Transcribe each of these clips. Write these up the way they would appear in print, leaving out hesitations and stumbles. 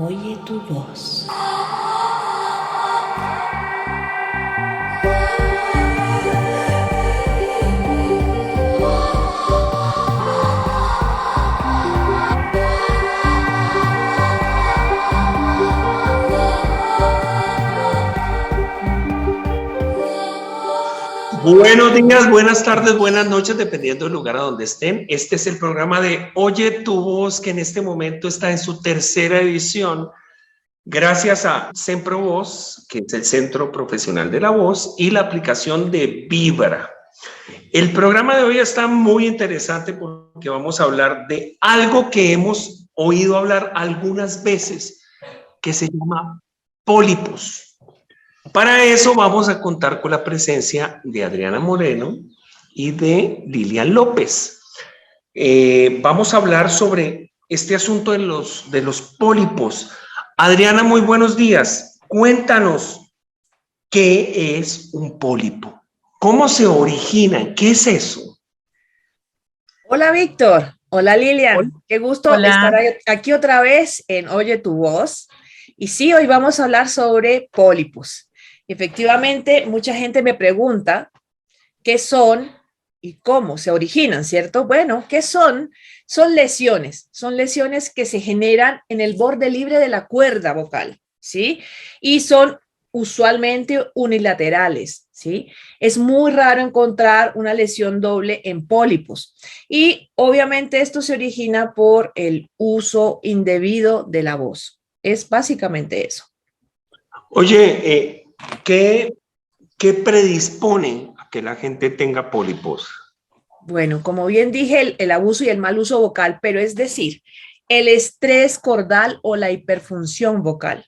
Oye tu voz. Buenos días, buenas tardes, buenas noches, dependiendo del lugar a donde estén. Este es el programa de Oye tu voz, que en este momento está en su tercera edición, gracias a Sempro Voz, que es el Centro Profesional de la Voz, y la aplicación de Vibra. El programa de hoy está muy interesante porque vamos a hablar de algo que hemos oído hablar algunas veces, que se llama pólipos. Para eso vamos a contar con la presencia de Adriana Moreno y de Lilian López. Vamos a hablar sobre este asunto de los pólipos. Adriana, muy buenos días. Cuéntanos, ¿qué es un pólipo? ¿Cómo se originan? ¿Qué es eso? Hola Víctor, hola Lilian, qué gusto estar Hola. aquí otra vez en Oye tu voz. Y sí, hoy vamos a hablar sobre pólipos. Efectivamente, mucha gente me pregunta qué son y cómo se originan, ¿cierto? Bueno, ¿qué son? Son lesiones que se generan en el borde libre de la cuerda vocal, ¿sí? Y son usualmente unilaterales, ¿sí? Es muy raro encontrar una lesión doble en pólipos y obviamente esto se origina por el uso indebido de la voz. Es básicamente eso. Oye, ¿qué, ¿qué predispone a que la gente tenga pólipos? Bueno, como bien dije, el abuso y el mal uso vocal, pero es decir, el estrés cordal o la hiperfunción vocal.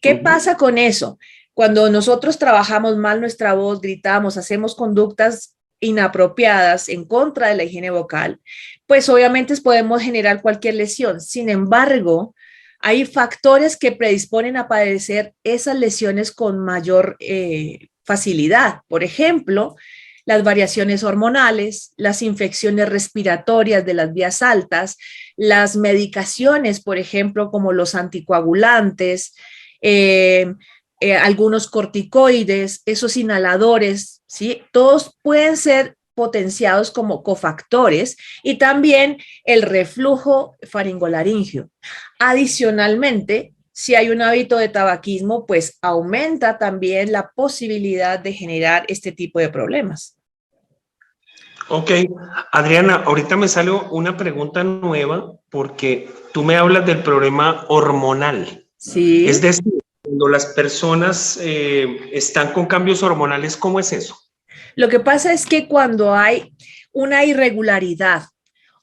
¿Qué pasa con eso? Cuando nosotros trabajamos mal nuestra voz, gritamos, hacemos conductas inapropiadas en contra de la higiene vocal, pues obviamente podemos generar cualquier lesión. Sin embargo, hay factores que predisponen a padecer esas lesiones con mayor facilidad. Por ejemplo, las variaciones hormonales, las infecciones respiratorias de las vías altas, las medicaciones, por ejemplo, como los anticoagulantes, eh, algunos corticoides, esos inhaladores, ¿sí? Todos pueden ser potenciados como cofactores y también el reflujo faringolaringio. Adicionalmente, si hay un hábito de tabaquismo, pues aumenta también la posibilidad de generar este tipo de problemas. Ok, Adriana, ahorita me sale una pregunta nueva porque tú me hablas del problema hormonal. Es Sí. decir, cuando las personas están con cambios hormonales, ¿cómo es eso? Lo que pasa es que cuando hay una irregularidad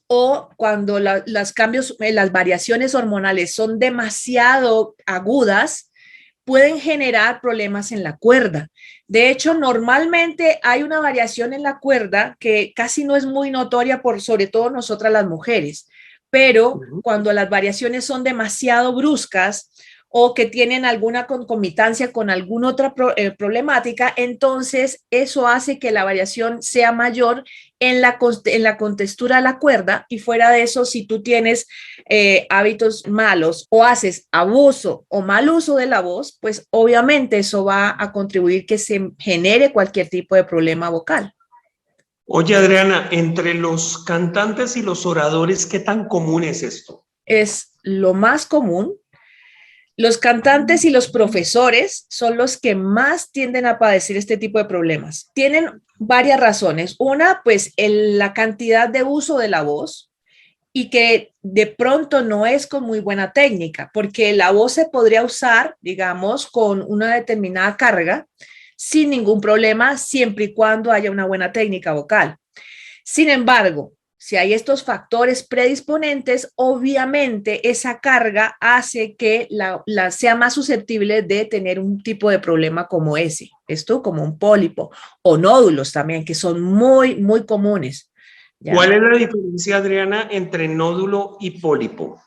o cuando los cambios, las variaciones hormonales son demasiado agudas, pueden generar problemas en la cuerda. De hecho, normalmente hay una variación en la cuerda que casi no es muy notoria por sobre todo nosotras las mujeres, pero cuando las variaciones son demasiado bruscas o que tienen alguna concomitancia con alguna otra problemática, entonces eso hace que la variación sea mayor en la contextura de la cuerda y fuera de eso, si tú tienes hábitos malos o haces abuso o mal uso de la voz, pues obviamente eso va a contribuir que se genere cualquier tipo de problema vocal. Oye, Adriana, entre los cantantes y los oradores, ¿qué tan común es esto? Es lo más común. Los cantantes y los profesores son los que más tienden a padecer este tipo de problemas. Tienen varias razones. Una, pues la cantidad de uso de la voz y que de pronto no es con muy buena técnica, porque la voz se podría usar, digamos, con una determinada carga sin ningún problema, siempre y cuando haya una buena técnica vocal. Sin embargo, si hay estos factores predisponentes, obviamente esa carga hace que sea más susceptible de tener un tipo de problema como ese, esto como un pólipo o nódulos también, que son muy, muy comunes. ¿Ya? ¿Cuál es la diferencia, Adriana, entre nódulo y pólipo?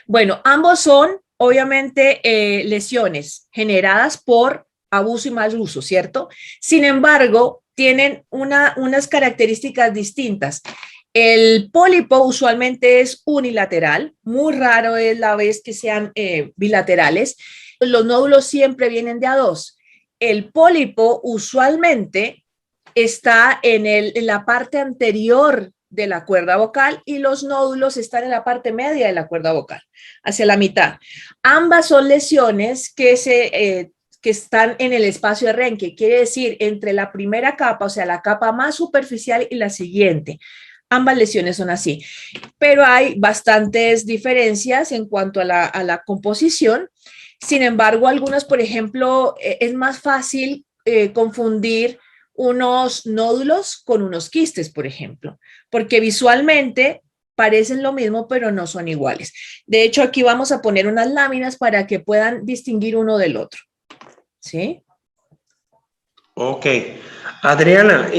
Bueno, ambos son obviamente lesiones generadas por abuso y mal uso, ¿cierto? Sin embargo, tienen unas características distintas. El pólipo usualmente es unilateral, muy raro es la vez que sean bilaterales. Los nódulos siempre vienen de a dos. El pólipo usualmente está en la parte anterior de la cuerda vocal y los nódulos están en la parte media de la cuerda vocal, hacia la mitad. Ambas son lesiones que están en el espacio de Renke, quiere decir entre la primera capa, o sea, la capa más superficial y la siguiente. Ambas lesiones son así, pero hay bastantes diferencias en cuanto a la composición. Sin embargo, algunas, por ejemplo, es más fácil confundir unos nódulos con unos quistes, por ejemplo, porque visualmente parecen lo mismo, pero no son iguales. De hecho, aquí vamos a poner unas láminas para que puedan distinguir uno del otro. ¿Sí? Ok. Adriana,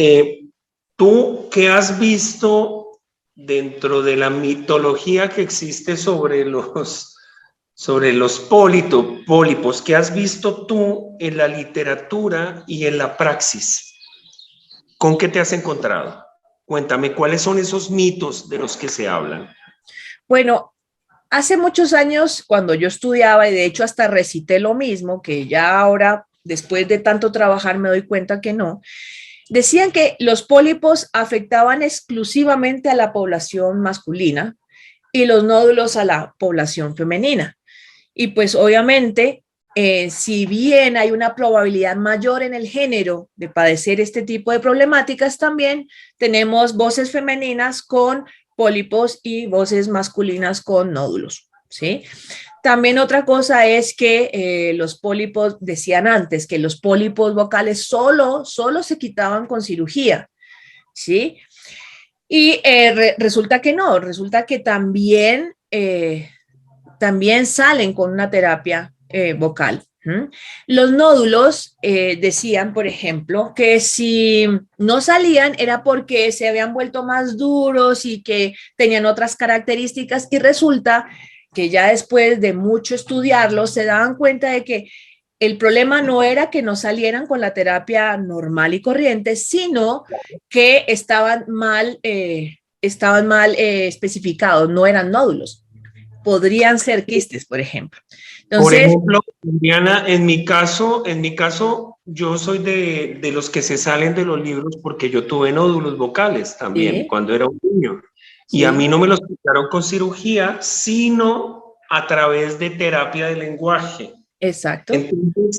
¿tú qué has visto dentro de la mitología que existe sobre los pólipos? ¿Qué has visto tú en la literatura y en la praxis? ¿Con qué te has encontrado? Cuéntame, ¿cuáles son esos mitos de los que se hablan? Bueno, hace muchos años, cuando yo estudiaba, y de hecho hasta recité lo mismo, que ya ahora, después de tanto trabajar, me doy cuenta que no, decían que los pólipos afectaban exclusivamente a la población masculina y los nódulos a la población femenina. Y pues obviamente, si bien hay una probabilidad mayor en el género de padecer este tipo de problemáticas, también tenemos voces femeninas con pólipos y voces masculinas con nódulos, ¿sí? También otra cosa es que los pólipos, decían antes, que los pólipos vocales solo se quitaban con cirugía, ¿sí? Y resulta que no, resulta que también salen con una terapia vocal. Los nódulos decían, por ejemplo, que si no salían era porque se habían vuelto más duros y que tenían otras características, y resulta que ya después de mucho estudiarlos se daban cuenta de que el problema no era que no salieran con la terapia normal y corriente, sino que estaban mal especificados, no eran nódulos, podrían ser quistes, por ejemplo. Por Entonces, ejemplo, Diana, en mi caso, yo soy de los que se salen de los libros porque yo tuve nódulos vocales también sí, cuando era un niño. Y a mí sí, no me los quitaron con cirugía, sino a través de terapia de lenguaje. exacto. Entonces,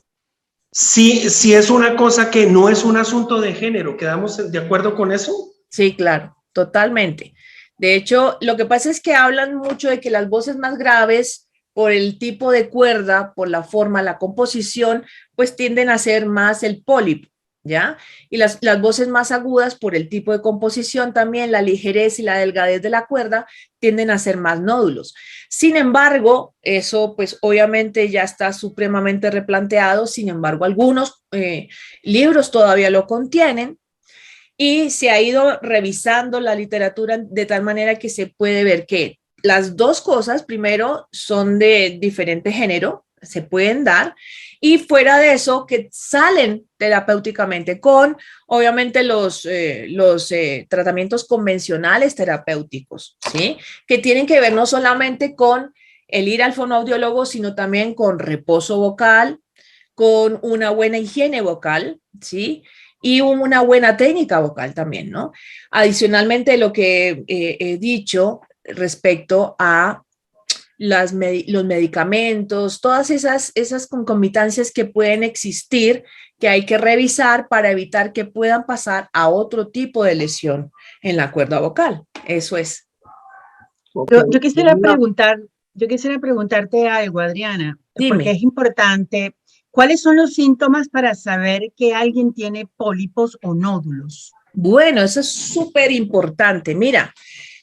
sí es una cosa que no es un asunto de género. ¿Quedamos de acuerdo con eso? Sí, claro, totalmente. De hecho, lo que pasa es que hablan mucho de que las voces más graves, por el tipo de cuerda, por la forma, la composición, pues tienden a ser más el pólipo, ¿ya? Y las voces más agudas, por el tipo de composición también, la ligereza y la delgadez de la cuerda, tienden a ser más nódulos. Sin embargo, eso pues obviamente ya está supremamente replanteado. Sin embargo, algunos libros todavía lo contienen, y se ha ido revisando la literatura de tal manera que se puede ver que las dos cosas, primero, son de diferente género, se pueden dar, y fuera de eso, que salen terapéuticamente con, obviamente, los tratamientos convencionales terapéuticos, ¿sí? Que tienen que ver no solamente con el ir al fonoaudiólogo, sino también con reposo vocal, con una buena higiene vocal, ¿sí? Y una buena técnica vocal también, ¿no? Adicionalmente, lo que he dicho respecto a los medicamentos, todas esas concomitancias que pueden existir, que hay que revisar para evitar que puedan pasar a otro tipo de lesión en la cuerda vocal. Eso es. Ok. Yo quisiera preguntarte algo, Adriana, porque Dime. es importante. ¿Cuáles son los síntomas para saber que alguien tiene pólipos o nódulos? Bueno, eso es súper importante. Mira,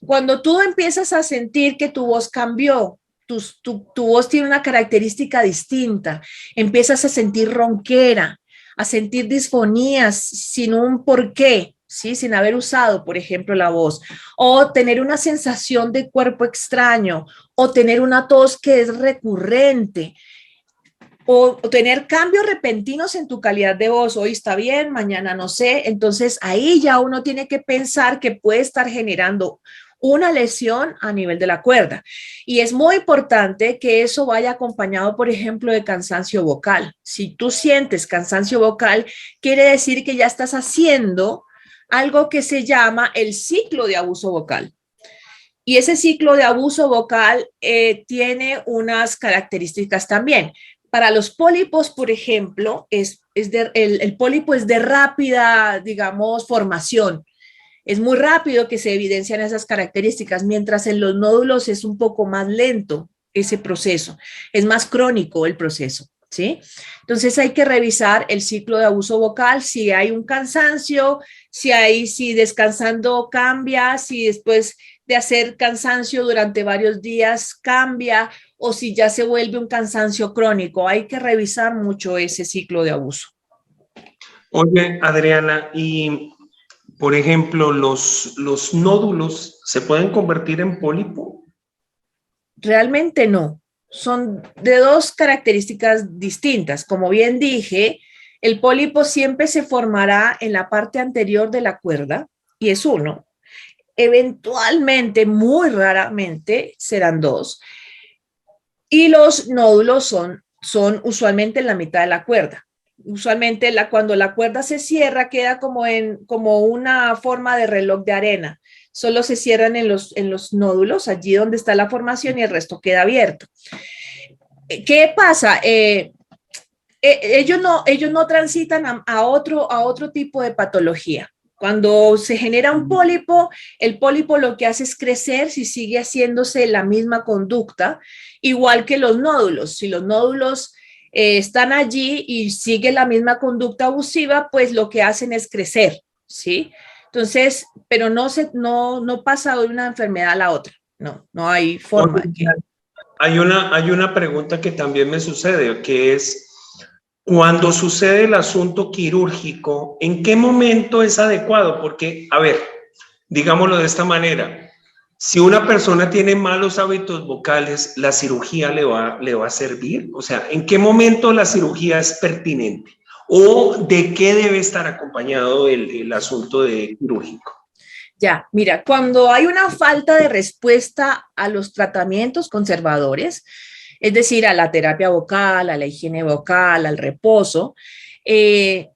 cuando tú empiezas a sentir que tu voz cambió, tu voz tiene una característica distinta, empiezas a sentir ronquera, a sentir disfonías sin un porqué, ¿sí? Sin haber usado, por ejemplo, la voz, o tener una sensación de cuerpo extraño, o tener una tos que es recurrente. o tener cambios repentinos en tu calidad de voz. Hoy está bien, mañana no sé. Entonces ahí ya uno tiene que pensar que puede estar generando una lesión a nivel de la cuerda. Y es muy importante que eso vaya acompañado, por ejemplo, de cansancio vocal. Si tú sientes cansancio vocal, quiere decir que ya estás haciendo algo que se llama el ciclo de abuso vocal. Y ese ciclo de abuso vocal tiene unas características también. Para los pólipos, por ejemplo, el pólipo es de rápida, digamos, formación. Es muy rápido que se evidencian esas características, mientras en los nódulos es un poco más lento ese proceso, es más crónico el proceso, ¿sí? Entonces hay que revisar el ciclo de abuso vocal, si hay un cansancio, si descansando cambia, si después de hacer cansancio durante varios días cambia, o si ya se vuelve un cansancio crónico. Hay que revisar mucho ese ciclo de abuso. Oye, Adriana, y por ejemplo, los nódulos se pueden convertir en pólipo. Realmente no. Son de dos características distintas. Como bien dije, el pólipo siempre se formará en la parte anterior de la cuerda y es uno. Eventualmente, muy raramente, serán dos. Y los nódulos son usualmente en la mitad de la cuerda. Usualmente cuando la cuerda se cierra queda como una forma de reloj de arena. Solo se cierran en los nódulos, allí donde está la formación, y el resto queda abierto. ¿Qué pasa? Ellos no transitan a otro tipo de patología. Cuando se genera un pólipo, el pólipo lo que hace es crecer si sigue haciéndose la misma conducta, igual que los nódulos. Si los nódulos están allí y sigue la misma conducta abusiva, pues lo que hacen es crecer, ¿sí? Entonces, pero no pasa de una enfermedad a la otra. No hay forma de que... Hay una pregunta que también me sucede, que es, cuando sucede el asunto quirúrgico, ¿en qué momento es adecuado? Porque, a ver, digámoslo de esta manera, si una persona tiene malos hábitos vocales, ¿la cirugía le va a servir? O sea, ¿en qué momento la cirugía es pertinente? ¿O de qué debe estar acompañado el asunto de quirúrgico? Ya, mira, cuando hay una falta de respuesta a los tratamientos conservadores, es decir, a la terapia vocal, a la higiene vocal, al reposo, ¿qué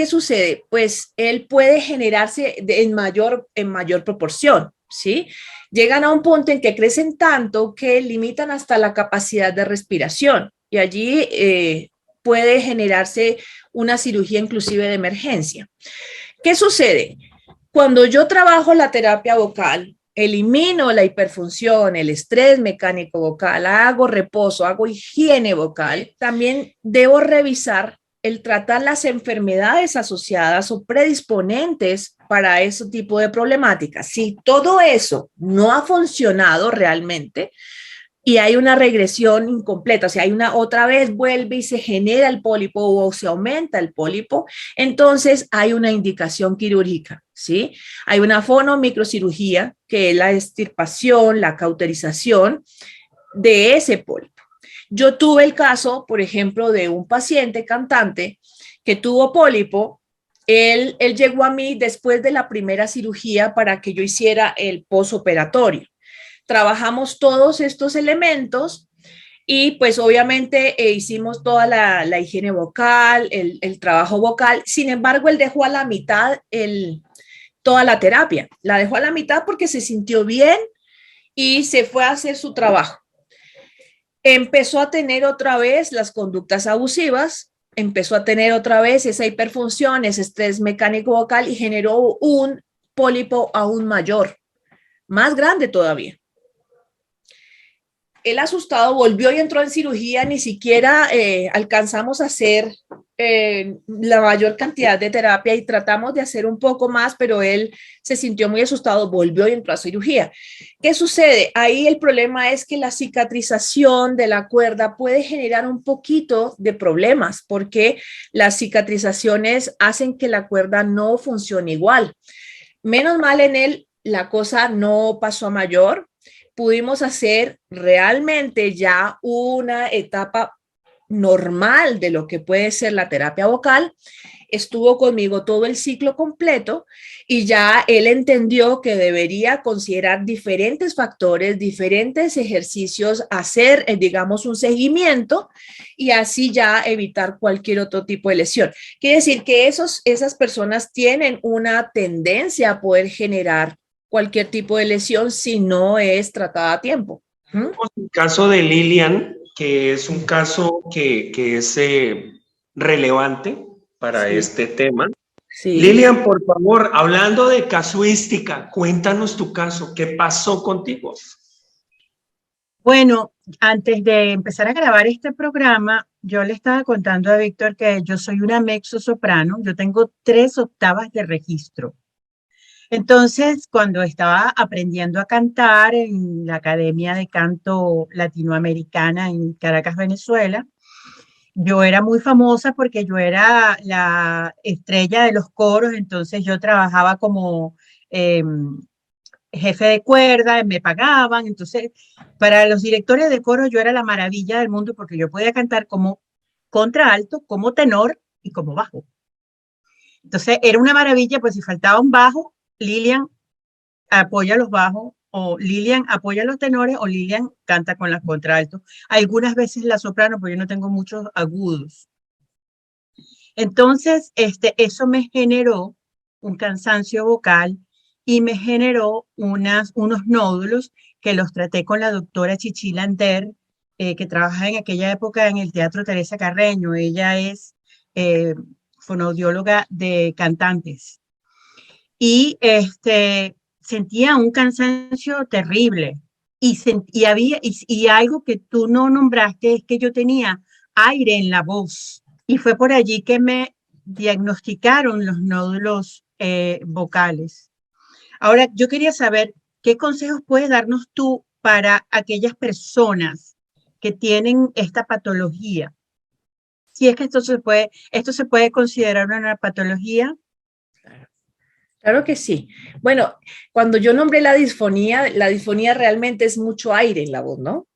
sucede? Pues él puede generarse en mayor proporción, ¿sí? Llegan a un punto en que crecen tanto que limitan hasta la capacidad de respiración y allí puede generarse una cirugía inclusive de emergencia. ¿Qué sucede? Cuando yo trabajo la terapia vocal, elimino la hiperfunción, el estrés mecánico vocal, hago reposo, hago higiene vocal, también debo revisar el tratar las enfermedades asociadas o predisponentes para ese tipo de problemáticas. Si todo eso no ha funcionado realmente y hay una regresión incompleta, o sea, otra vez vuelve y se genera el pólipo o se aumenta el pólipo, entonces hay una indicación quirúrgica, ¿sí? Hay una fonomicrocirugía, que es la extirpación, la cauterización de ese pólipo. Yo tuve el caso, por ejemplo, de un paciente cantante que tuvo pólipo. Él llegó a mí después de la primera cirugía para que yo hiciera el posoperatorio. Trabajamos todos estos elementos y pues obviamente hicimos toda la higiene vocal, el trabajo vocal. Sin embargo, él dejó a la mitad toda la terapia. La dejó a la mitad porque se sintió bien y se fue a hacer su trabajo. Empezó a tener otra vez las conductas abusivas, empezó a tener otra vez esa hiperfunción, ese estrés mecánico vocal y generó un pólipo aún mayor, más grande todavía. Él asustado volvió y entró en cirugía, ni siquiera alcanzamos a hacer la mayor cantidad de terapia y tratamos de hacer un poco más, pero él se sintió muy asustado, volvió y entró a cirugía. ¿Qué sucede? Ahí el problema es que la cicatrización de la cuerda puede generar un poquito de problemas porque las cicatrizaciones hacen que la cuerda no funcione igual. Menos mal en él la cosa no pasó a mayor. Pudimos hacer realmente ya una etapa normal de lo que puede ser la terapia vocal. Estuvo conmigo todo el ciclo completo y ya él entendió que debería considerar diferentes factores, diferentes ejercicios, hacer, digamos, un seguimiento y así ya evitar cualquier otro tipo de lesión. Quiere decir que esas personas tienen una tendencia a poder generar cualquier tipo de lesión si no es tratada a tiempo. El caso de Lilian, que es un caso que es relevante para este tema. Sí. Lilian, por favor, hablando de casuística, cuéntanos tu caso. ¿Qué pasó contigo? Bueno, antes de empezar a grabar este programa, yo le estaba contando a Víctor que yo soy una mezzosoprano. Yo tengo 3 octavas de registro. Entonces, cuando estaba aprendiendo a cantar en la Academia de Canto Latinoamericana en Caracas, Venezuela, yo era muy famosa porque yo era la estrella de los coros, entonces yo trabajaba como jefe de cuerda, me pagaban, entonces para los directores de coro yo era la maravilla del mundo porque yo podía cantar como contralto, como tenor y como bajo. Entonces era una maravilla, pues si faltaba un bajo, Lilian apoya los bajos, o Lilian apoya los tenores, o Lilian canta con las contraltos. Algunas veces la soprano, porque yo no tengo muchos agudos. Entonces, eso me generó un cansancio vocal y me generó unos nódulos que los traté con la doctora Chichi Lander, que trabaja en aquella época en el Teatro Teresa Carreño. Ella es fonoaudióloga de cantantes. Y sentía un cansancio terrible. Y algo que tú no nombraste es que yo tenía aire en la voz. Y fue por allí que me diagnosticaron los nódulos vocales. Ahora, yo quería saber qué consejos puedes darnos tú para aquellas personas que tienen esta patología. Si es que esto se puede considerar una patología. Claro que sí. Bueno, cuando yo nombré la disfonía realmente es mucho aire en la voz, ¿no?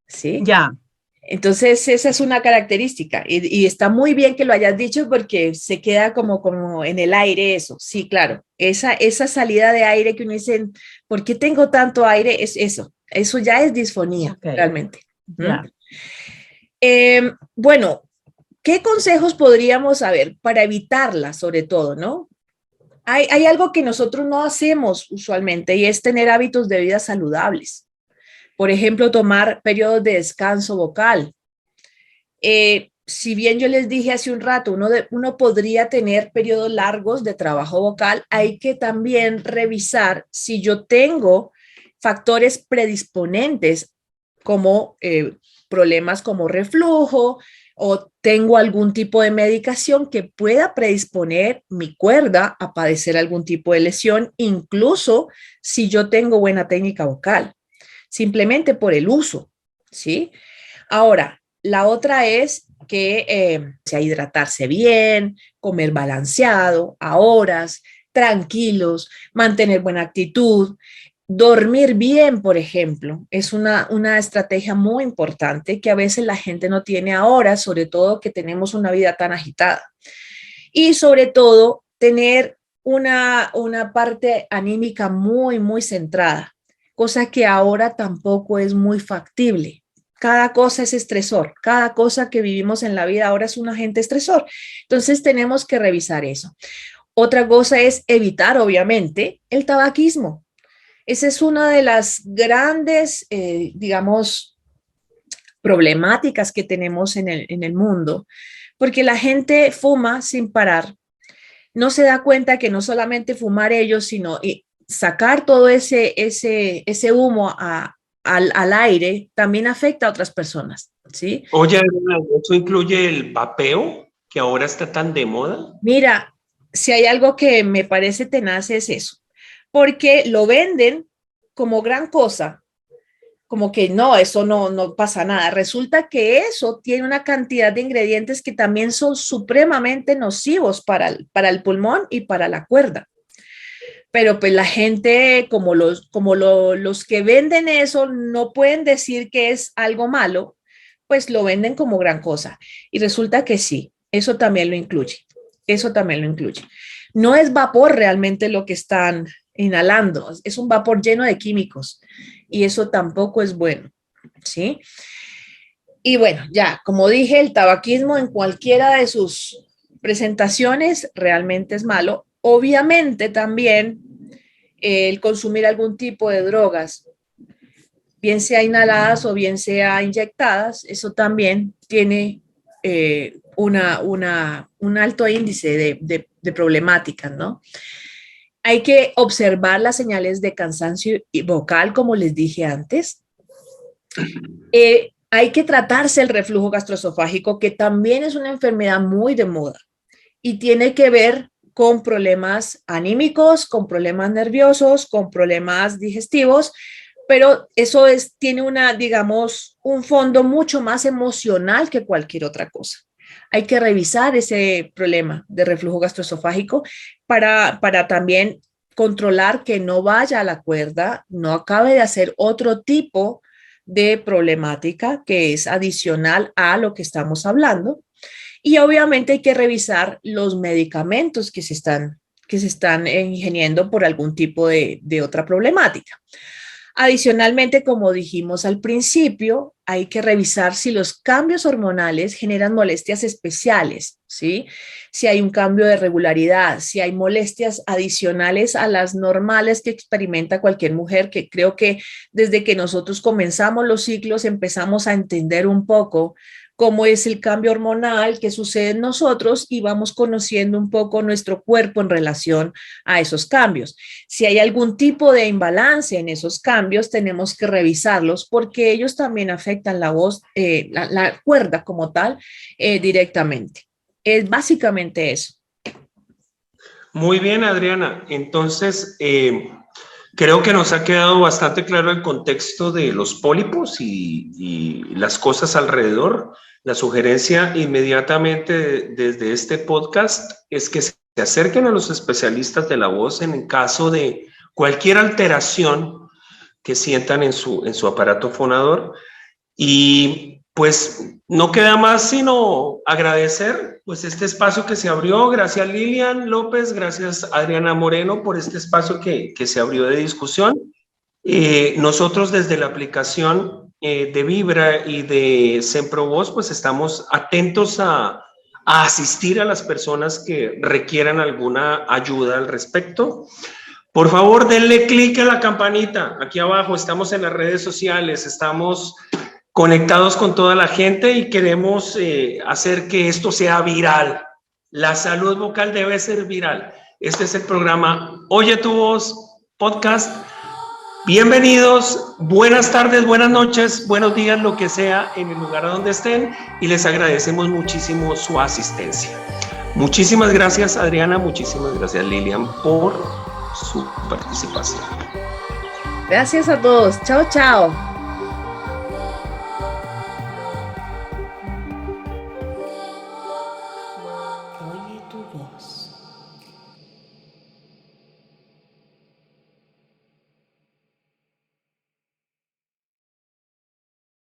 Sí. Ya. Entonces, esa es una característica y está muy bien que lo hayas dicho porque se queda como en el aire eso. Sí, claro, esa salida de aire que uno dice, ¿por qué tengo tanto aire? Es eso. Eso ya es disfonía, Okay. realmente. Ya. Bueno, ¿qué consejos podríamos saber para evitarla, sobre todo, no? Hay algo que nosotros no hacemos usualmente y es tener hábitos de vida saludables. Por ejemplo, tomar periodos de descanso vocal. Si bien yo les dije hace un rato, uno podría tener periodos largos de trabajo vocal, hay que también revisar si yo tengo factores predisponentes como problemas como reflujo o tengo algún tipo de medicación que pueda predisponer mi cuerda a padecer algún tipo de lesión, incluso si yo tengo buena técnica vocal, simplemente por el uso, ¿sí? Ahora, la otra es que sea hidratarse bien, comer balanceado, a horas, tranquilos, mantener buena actitud, dormir bien, por ejemplo, es una estrategia muy importante que a veces la gente no tiene ahora, sobre todo que tenemos una vida tan agitada. Y sobre todo, tener una parte anímica muy, muy centrada, cosa que ahora tampoco es muy factible. Cada cosa es estresor, cada cosa que vivimos en la vida ahora es un agente estresor. Entonces tenemos que revisar eso. Otra cosa es evitar, obviamente, el tabaquismo. Esa es una de las grandes, digamos, problemáticas que tenemos en el mundo, porque la gente fuma sin parar. No se da cuenta que no solamente fumar ellos, sino sacar todo ese humo al aire también afecta a otras personas, ¿sí? Oye, ¿eso incluye el vapeo, que ahora está tan de moda? Mira, si hay algo que me parece tenaz es eso, porque lo venden como gran cosa, como que no, eso no pasa nada. Resulta que eso tiene una cantidad de ingredientes que también son supremamente nocivos para el pulmón y para la cuerda. Pero pues la gente, los que venden eso, no pueden decir que es algo malo, pues lo venden como gran cosa. Y resulta que sí, eso también lo incluye. Eso también lo incluye. No es vapor realmente lo que están inhalando, es un vapor lleno de químicos y eso tampoco es bueno, ¿sí? Y bueno, ya, como dije, el tabaquismo en cualquiera de sus presentaciones realmente es malo. Obviamente también el consumir algún tipo de drogas, bien sea inhaladas o bien sea inyectadas, eso también tiene un alto índice de problemáticas, ¿no? Hay que observar las señales de cansancio vocal, como les dije antes. Hay que tratarse el reflujo gastroesofágico, que también es una enfermedad muy de moda y tiene que ver con problemas anímicos, con problemas nerviosos, con problemas digestivos, pero eso tiene digamos, un fondo mucho más emocional que cualquier otra cosa. Hay que revisar ese problema de reflujo gastroesofágico para también controlar que no vaya a la cuerda, no acabe de hacer otro tipo de problemática que es adicional a lo que estamos hablando. Y obviamente hay que revisar los medicamentos que se están ingiriendo por algún tipo de otra problemática. Adicionalmente, como dijimos al principio, hay que revisar si los cambios hormonales generan molestias especiales, ¿sí? Si hay un cambio de regularidad, si hay molestias adicionales a las normales que experimenta cualquier mujer, que creo que desde que nosotros comenzamos los ciclos empezamos a entender un poco cómo es el cambio hormonal que sucede en nosotros y vamos conociendo un poco nuestro cuerpo en relación a esos cambios. Si hay algún tipo de imbalance en esos cambios, tenemos que revisarlos porque ellos también afectan la voz, la cuerda como tal, directamente. Es básicamente eso. Muy bien, Adriana. Entonces, creo que nos ha quedado bastante claro el contexto de los pólipos y las cosas alrededor. La sugerencia inmediatamente desde este podcast es que se acerquen a los especialistas de la voz en caso de cualquier alteración que sientan en su aparato fonador. Y pues no queda más sino agradecer pues este espacio que se abrió. Gracias Lilian López, gracias Adriana Moreno por este espacio que se abrió de discusión. Nosotros desde la aplicación de Vibra y de SemproVoz pues estamos atentos a asistir a las personas que requieran alguna ayuda al respecto. Por favor, denle clic a la campanita. Aquí abajo estamos en las redes sociales, estamos conectados con toda la gente y queremos hacer que esto sea viral. La salud vocal debe ser viral. Este es el programa Oye tu Voz Podcast. Bienvenidos, buenas tardes, buenas noches, buenos días, lo que sea en el lugar a donde estén y les agradecemos muchísimo su asistencia. Muchísimas gracias Adriana, muchísimas gracias Lilian por su participación. Gracias a todos. Chao, chao.